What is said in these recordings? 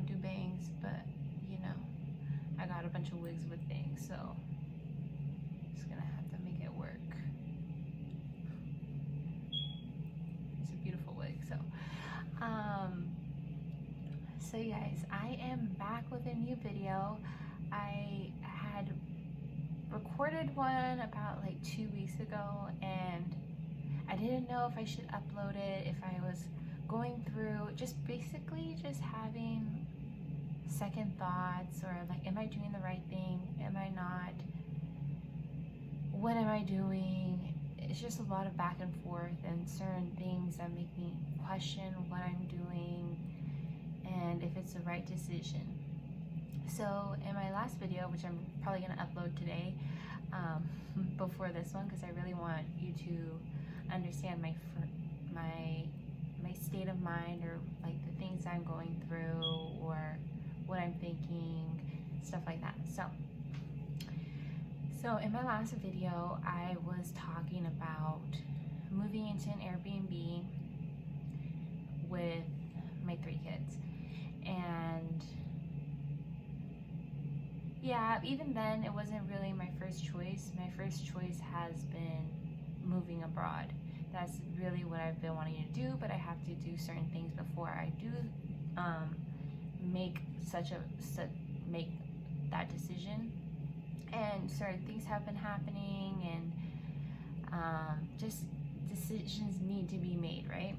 don't do bangs, but you know, I got a bunch of wigs with bangs, so just gonna have to make it work. It's a beautiful wig. So you guys, I am back with a new video. I had recorded one about like 2 weeks ago, and I didn't know if I should upload it, if I was going through just basically just having second thoughts, or like, am I doing the right thing, am I not, what am I doing? It's just a lot of back and forth and certain things that make me question what I'm doing and if it's the right decision. So in my last video, which I'm probably going to upload today, before this one, because I really want you to understand my state of mind, or like the things I'm going through, or what I'm thinking, stuff like that. So in my last video, I was talking about moving into an Airbnb with my 3 kids. And yeah, even then it wasn't really my first choice. My first choice has been moving abroad. That's really what I've been wanting to do, but I have to do certain things before I do make that decision. And certain things have been happening, and just decisions need to be made, right?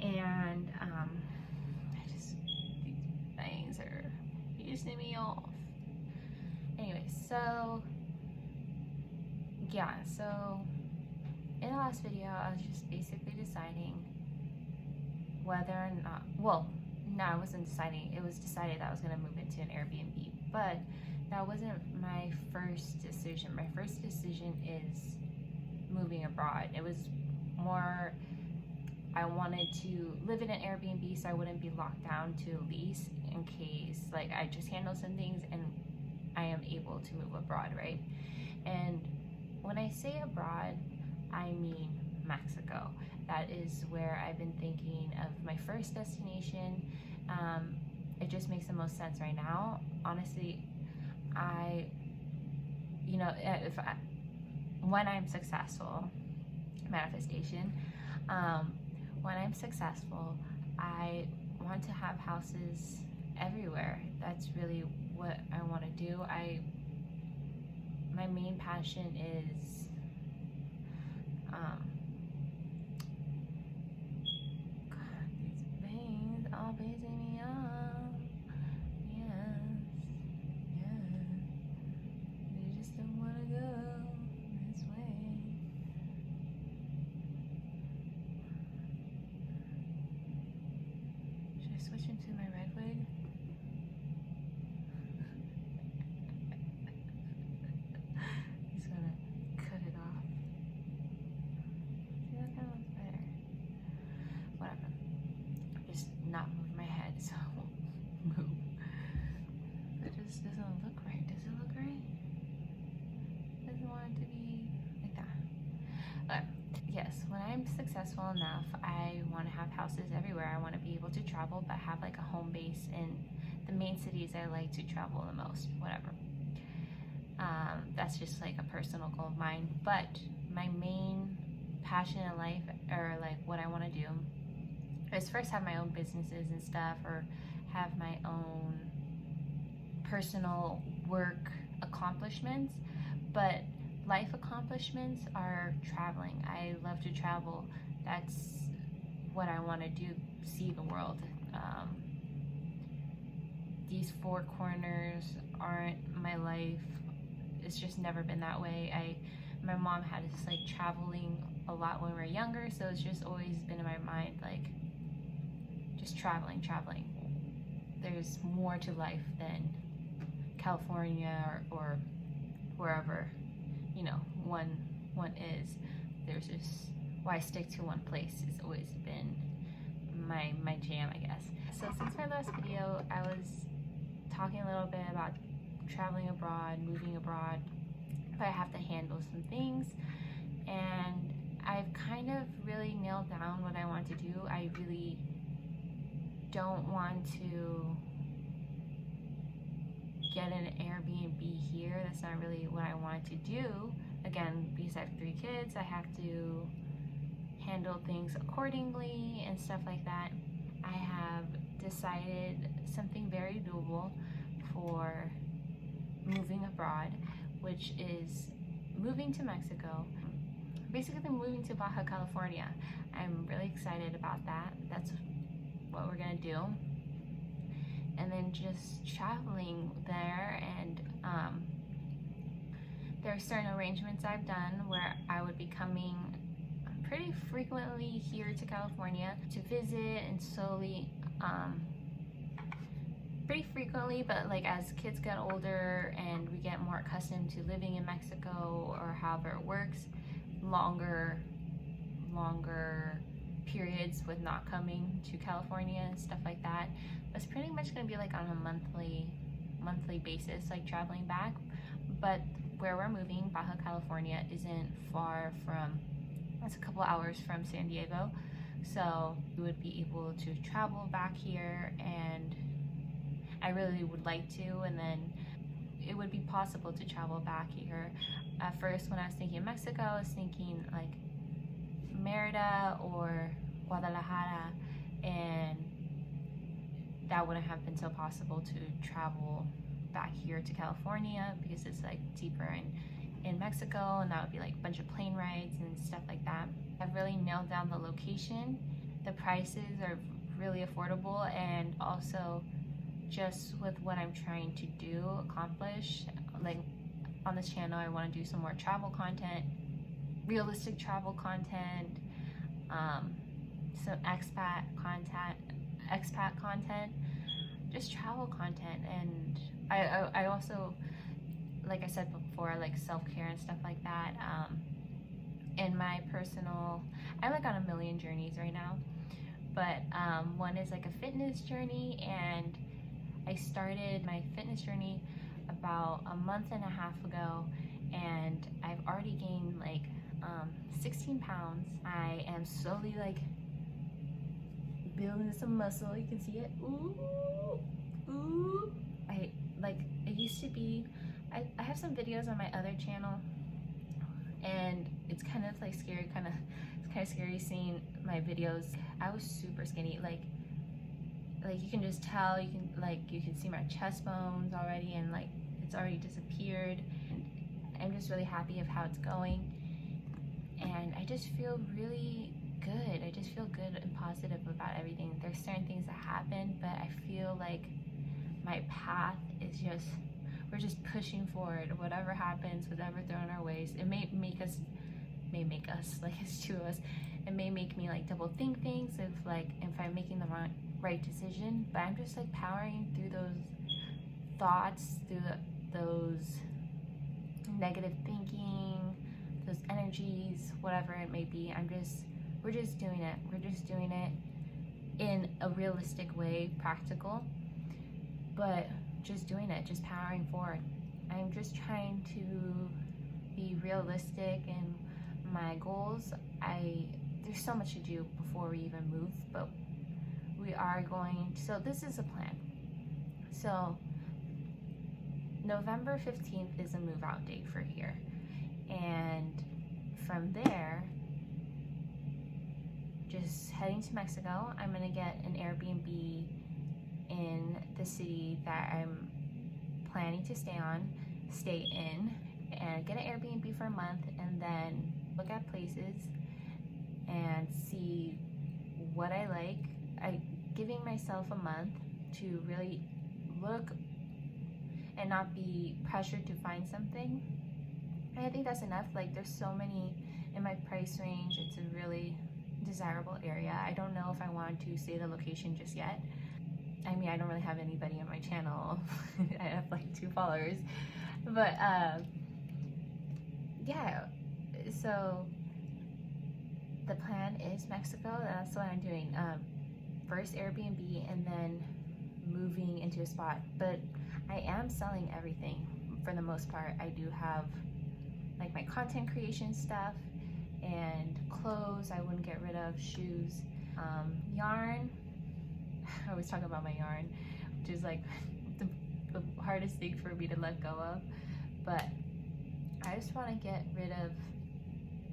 And these things are pissing me off. Anyway, so yeah, so in the last video, I was just basically deciding whether or not, well, no, I wasn't deciding. It was decided that I was going to move into an Airbnb, but that wasn't my first decision. My first decision is moving abroad. It was more, I wanted to live in an Airbnb so I wouldn't be locked down to lease, in case like I just handle some things and I am able to move abroad, right? And when I say abroad, I mean Mexico. That is where I've been thinking of my first destination. It just makes the most sense right now. Honestly, when I'm successful, manifestation, when I'm successful, I want to have houses everywhere. That's really what I want to do. My main passion is God, these veins all pissing me off. Yes, they just don't want to go this way. Should I switch into my red wig? He's gonna cut it off. See, that kind of looks better. Whatever. Just not move my head, so I won't move. It just doesn't look right. Does it look right? Doesn't want it to be like that. But yes, when I'm successful enough, I want to have houses everywhere. I want to be able to travel, but have like a home base in the main cities I like to travel the most, whatever. That's just like a personal goal of mine. But my main passion in life, or like what I want to do, is first have my own businesses and stuff, or have my own personal work accomplishments. But life accomplishments are traveling. I love to travel. That's what I want to do, see the world. These 4 corners aren't my life. It's just never been that way. My mom had us like traveling a lot when we were younger, so it's just always been in my mind, like just traveling. There's more to life than California or wherever, you know, one is. There's just, why I stick to one place has always been my jam, I guess. So since my last video, I was talking a little bit about traveling abroad, moving abroad, but I have to handle some things, and I've kind of really nailed down what I want to do. I really don't want to get an Airbnb here. That's not really what I wanted to do. Again, because I have 3 kids, I have to handle things accordingly and stuff like that. I have decided something very doable for moving abroad, which is moving to Mexico. Basically moving to Baja California. I'm really excited about that. That's what we're gonna do. And then just traveling there, and there are certain arrangements I've done where I would be coming pretty frequently here to California to visit and slowly, pretty frequently, but like as kids get older and we get more accustomed to living in Mexico or however it works, longer periods with not coming to California and stuff like that. It's pretty much going to be like on a monthly basis, like traveling back. But where we're moving, Baja California, isn't far from, it's a couple hours from San Diego, so we would be able to travel back here, and I really would like to, and then it would be possible to travel back here. At first, when I was thinking Mexico, I was thinking like Merida or Guadalajara, and that wouldn't have been so possible to travel back here to California because it's like deeper in Mexico, and that would be like a bunch of plane rides and stuff like that. I've really nailed down the location. The prices are really affordable, and also just with what I'm trying to accomplish, like on this channel, I want to do some more travel content, realistic travel content, some expat content, just travel content. And I also, like I said before, like self-care and stuff like that. In my personal, I'm like on a million journeys right now, but one is like a fitness journey, and I started my fitness journey about a month and a half ago, and I've already gained like 16 pounds. I am slowly like building some muscle. You can see it. Ooh. It used to be, I have some videos on my other channel, and it's kind of like scary, it's kind of scary seeing my videos. I was super skinny, like you can just tell, you can see my chest bones already, and like it's already disappeared. And I'm just really happy of how it's going, and I just feel really good. I just feel good and positive about everything. There's certain things that happen, but I feel like my path is just, we're just pushing forward. Whatever happens, whatever thrown our ways, it may make us, like it's 2 of us, it may make me like double think things if I'm making the right decision. But I'm just like powering through those thoughts, through those negative thinking, those energies, whatever it may be. We're just doing it. We're just doing it in a realistic way, practical, but just doing it, just powering forward. I'm just trying to be realistic in my goals. There's so much to do before we even move, but we are going, so this is a plan. So November 15th is a move out date for here, and from there, just heading to Mexico. I'm gonna get an Airbnb in the city that I'm planning to stay in, and get an Airbnb for a month, and then look at places and see what I like. Giving myself a month to really look and not be pressured to find something. And I think that's enough. Like, there's so many in my price range. It's a really desirable area. I don't know if I want to say the location just yet. I mean, I don't really have anybody on my channel. I have like 2 followers, but yeah, so the plan is Mexico. That's what I'm doing. First Airbnb, and then moving into a spot. But I am selling everything for the most part. I do have like my content creation stuff and clothes I wouldn't get rid of, shoes, yarn. I always talk about my yarn, which is like the hardest thing for me to let go of. But I just want to get rid of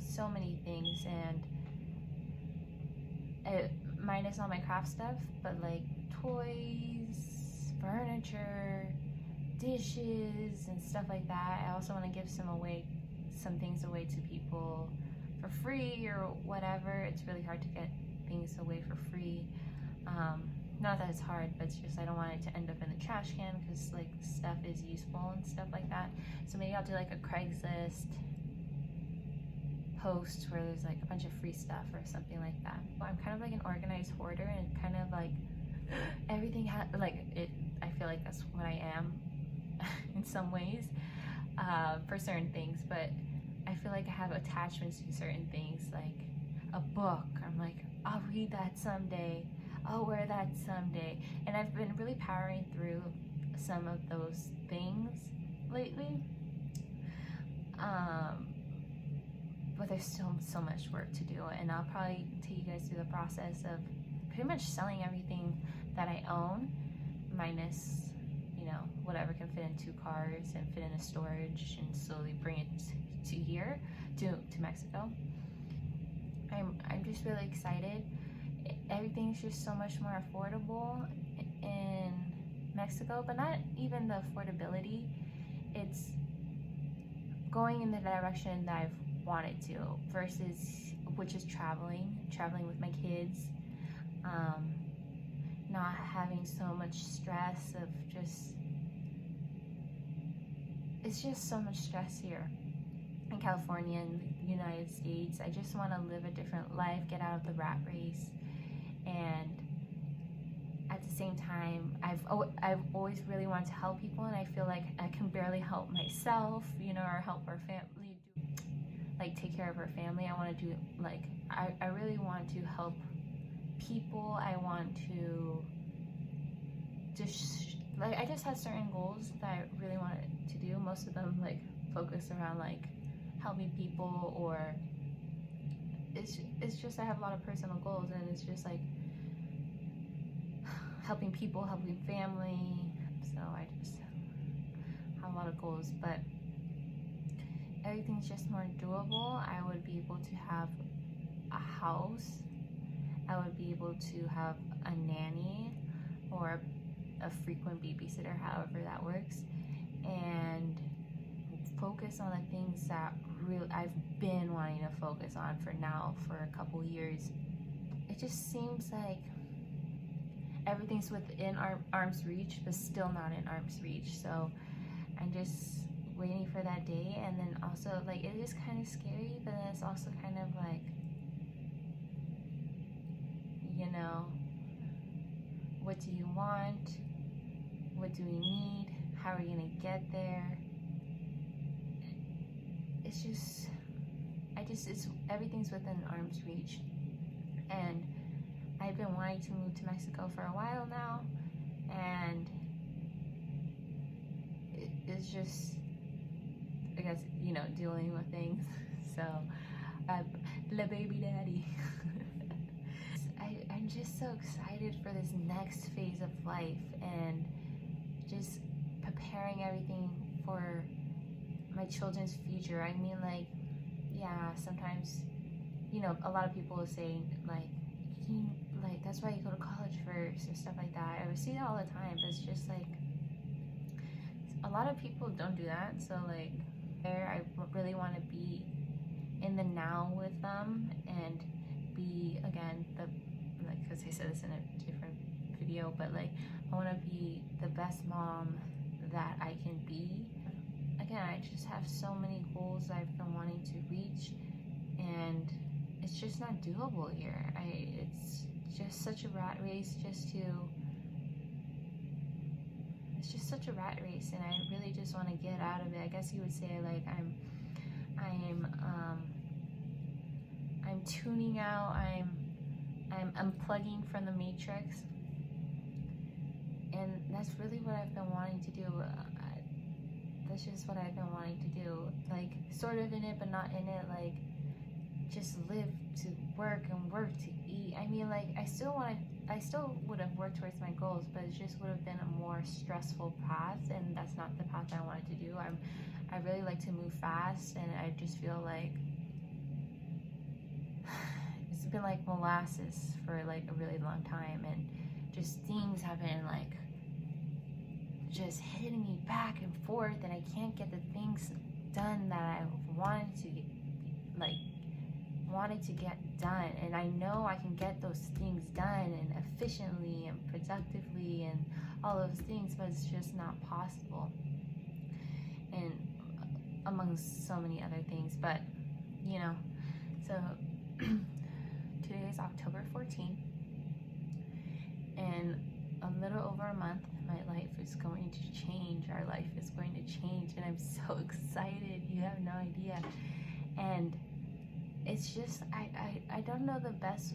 so many things, and minus all my craft stuff, but like toys, furniture, dishes, and stuff like that. I also want to give some things away to people for free or whatever. It's really hard to get things away for free. Not that it's hard, but it's just I don't want it to end up in the trash can, because like stuff is useful and stuff like that. So maybe I'll do like a Craigslist post where there's like a bunch of free stuff or something like that. I'm kind of like an organized hoarder, and kind of like everything I feel like that's what I am in some ways, for certain things, but I feel like I have attachments to certain things, like a book. I'm like, I'll read that someday, I'll wear that someday. And I've been really powering through some of those things lately. But there's still so much work to do, and I'll probably take you guys through the process of pretty much selling everything that I own, minus, you know, whatever can fit in 2 cars and fit in a storage, and slowly bring it to here, to Mexico. I'm just really excited. Everything's just so much more affordable in Mexico, but not even the affordability. It's going in the direction that I've wanted to, versus, which is traveling with my kids, not having so much stress of it's just so much stress here in California and the United States. I just want to live a different life, get out of the rat race, and at the same time, I've always really wanted to help people, and I feel like I can barely help myself, you know, or help our family, like take care of our family. I want to do, like, I really want to help people. I want to just, like, I just have certain goals that I really wanted to do. Most of them, like, focus around, like, helping people, or it's just I have a lot of personal goals, and it's just like helping people, helping family. So I just have a lot of goals, but everything's just more doable. I would be able to have a house. I would be able to have a nanny or a frequent babysitter, however that works, and focus on the things that really I've been wanting to focus on for a couple years. It just seems like everything's within arm's reach, but still not in arm's reach. So I'm just waiting for that day. And then also, like, it is kind of scary, but then it's also kind of like, you know, what do you want? What do we need? How are we gonna get there? It's everything's within arm's reach. And I've been wanting to move to Mexico for a while now, and it's just, I guess, you know, dealing with things. So, the baby daddy. I'm just so excited for this next phase of life, and just preparing everything for my children's future. I mean, like, yeah, sometimes, you know, a lot of people will say, like, that's why you go to college first, or stuff like that. I see that all the time, but it's just like, a lot of people don't do that. So, like, I really want to be in the now with them, and be, again, because I said this in a different video, but like, I want to be the best mom that I can be. Again, I just have so many goals I've been wanting to reach, and it's just not doable here. It's just such a rat race it's just such a rat race, and I really just want to get out of it. I guess you would say, like, I'm tuning out, I'm unplugging from the matrix, and that's really what I've been wanting to do. That's just what I've been wanting to do, like, sort of in it, but not in it, like, just live to work and work to eat. I mean, like, I still would have worked towards my goals, but it just would have been a more stressful path. and that's not the path I wanted to do. I really like to move fast, and I just feel like it's been like molasses for like a really long time, and just things have been like just hitting me back and forth, and I can't get the things done that I wanted to get done. And I know I can get those things done and efficiently and productively and all those things, but it's just not possible, and among so many other things. But you know, so today is October 14th, and a little over a month my life is going to change. Our life is going to change, and I'm so excited. You have no idea. And it's just I don't know the best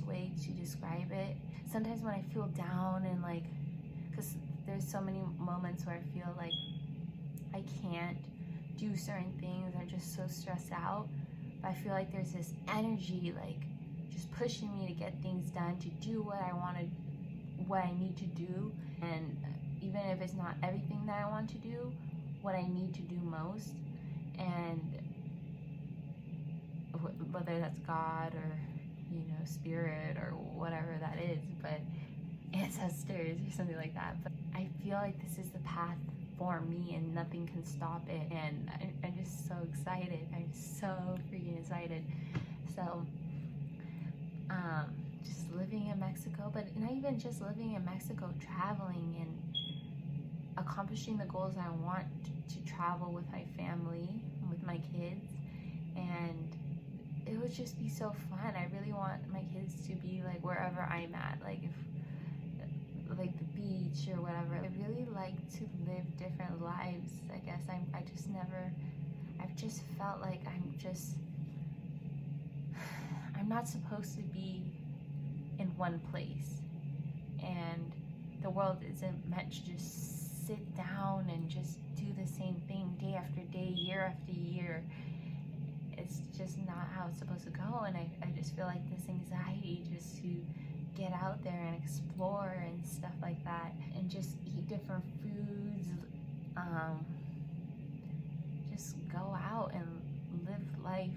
way to describe it. Sometimes when I feel down, and like, because there's so many moments where I feel like I can't do certain things, I'm just so stressed out, but I feel like there's this energy like just pushing me to get things done, to do what I need to do. And even if it's not everything that I want to do, what I need to do most. And whether that's God or, you know, spirit or whatever that is, but ancestors or something like that. But I feel like this is the path for me, and nothing can stop it. And I'm just so excited. I'm so freaking excited. So just living in Mexico, but not even just living in Mexico, traveling and accomplishing the goals I want to travel with my family, with my kids. And it would just be so fun. I really want my kids to be like wherever I'm at, like if like the beach or whatever. I really like to live different lives. I guess I've just felt like I'm not supposed to be in one place, and the world isn't meant to just sit down and just do the same thing day after day, year after year. It's just not how it's supposed to go. And I just feel like this anxiety just to get out there and explore and stuff like that, and just eat different foods, just go out and live life,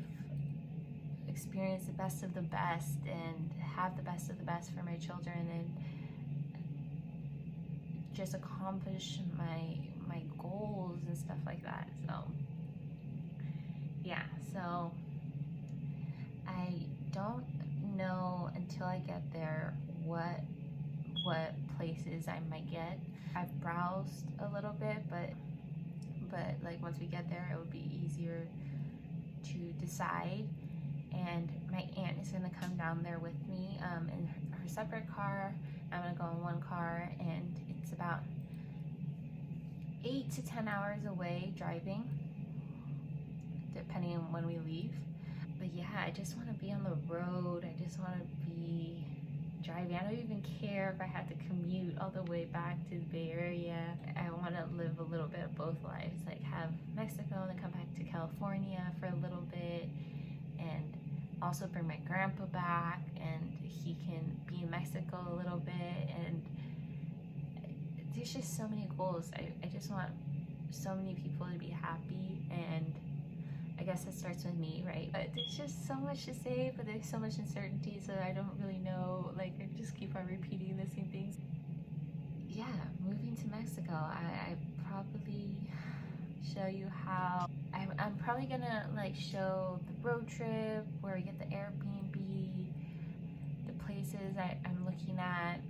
experience the best of the best, and have the best of the best for my children, and just accomplish my goals and stuff like that. So yeah, so I don't know until I get there what places I might get. I've browsed a little bit, but like once we get there, it would be easier to decide. And my aunt is gonna come down there with me in her separate car. I'm gonna go in one car, and it's about 8 to 10 hours away driving, depending on when we leave. But yeah, I just want to be on the road. I just want to be driving. I don't even care if I have to commute all the way back to the Bay Area. I want to live a little bit of both lives, like have Mexico and then come back to California for a little bit, and also bring my grandpa back, and he can be in Mexico a little bit. And there's just so many goals. I just want so many people to be happy, and I guess it starts with me, right? But there's just so much to say, but there's so much uncertainty, so I don't really know. Like, I just keep on repeating the same things. Yeah, moving to Mexico, I probably show you how. I'm probably gonna like show the road trip, where we get the Airbnb, the places I'm looking at,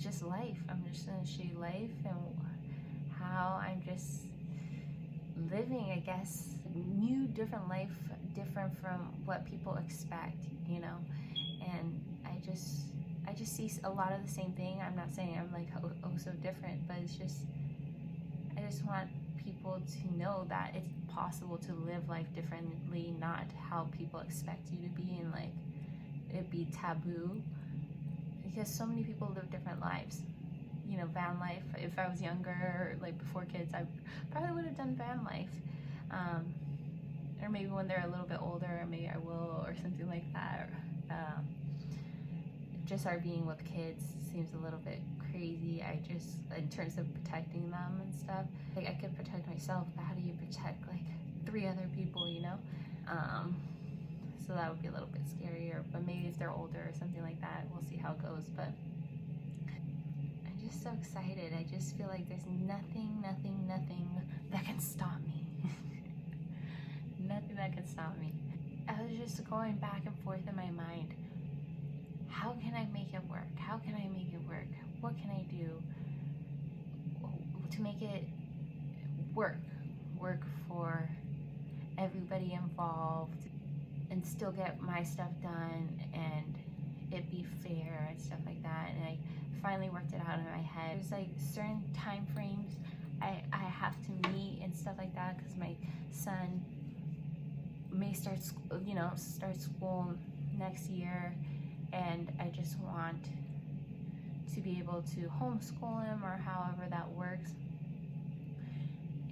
just life. I'm just gonna show you life and how I'm just living, I guess, new, different life, different from what people expect, you know. And I just see a lot of the same thing. I'm not saying I'm like oh so different, but it's just, I just want people to know that it's possible to live life differently, not how people expect you to be, and like it be taboo, because so many people live different lives. You know, van life. If I was younger, like before kids, I probably would have done van life. Or maybe when they're a little bit older, maybe I will, or something like that. Just RVing with kids seems a little bit crazy. I just, in terms of protecting them and stuff, like I could protect myself, but how do you protect like 3 other people, you know? So that would be a little bit scarier, but maybe if they're older or something like that, we'll see how it goes. But I'm just so excited. I just feel like there's nothing that can stop me. Nothing that can stop me. I was just going back and forth in my mind. How can I make it work? How can I make it work? What can I do to make it work for everybody involved and still get my stuff done and it be fair and stuff like that? And I finally worked it out in my head. There's like certain time frames I have to meet and stuff like that, because my son may start school next year, and I just want to be able to homeschool him or however that works,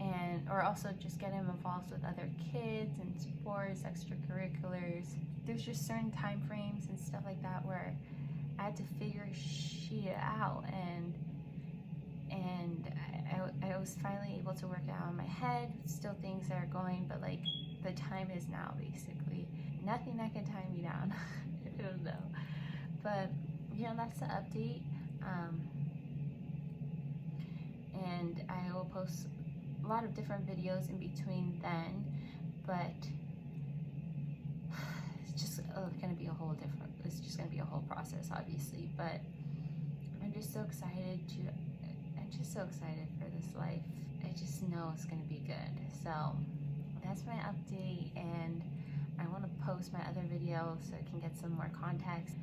and or also just get him involved with other kids and sports, extracurriculars. There's just certain time frames and stuff like that where I had to figure shit out, and I was finally able to work it out in my head. Still things that are going, but like the time is now, basically. Nothing that can tie me down. I don't know. But yeah, that's the update. And I will post a lot of different videos in between then, but it's just gonna be it's just gonna be a whole process, obviously. But I'm just so excited for this life. I just know it's gonna be good. So that's my update, and I want to post my other video so I can get some more context.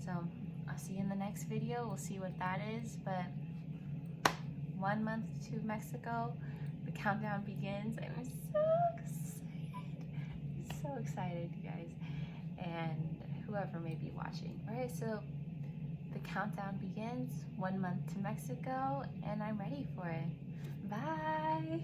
So I'll see you in the next video. We'll see what that is. But 1 month to Mexico, the countdown begins. I'm so excited, you guys, and whoever may be watching. All right, so the countdown begins. 1 month to Mexico, and I'm ready for it. Bye.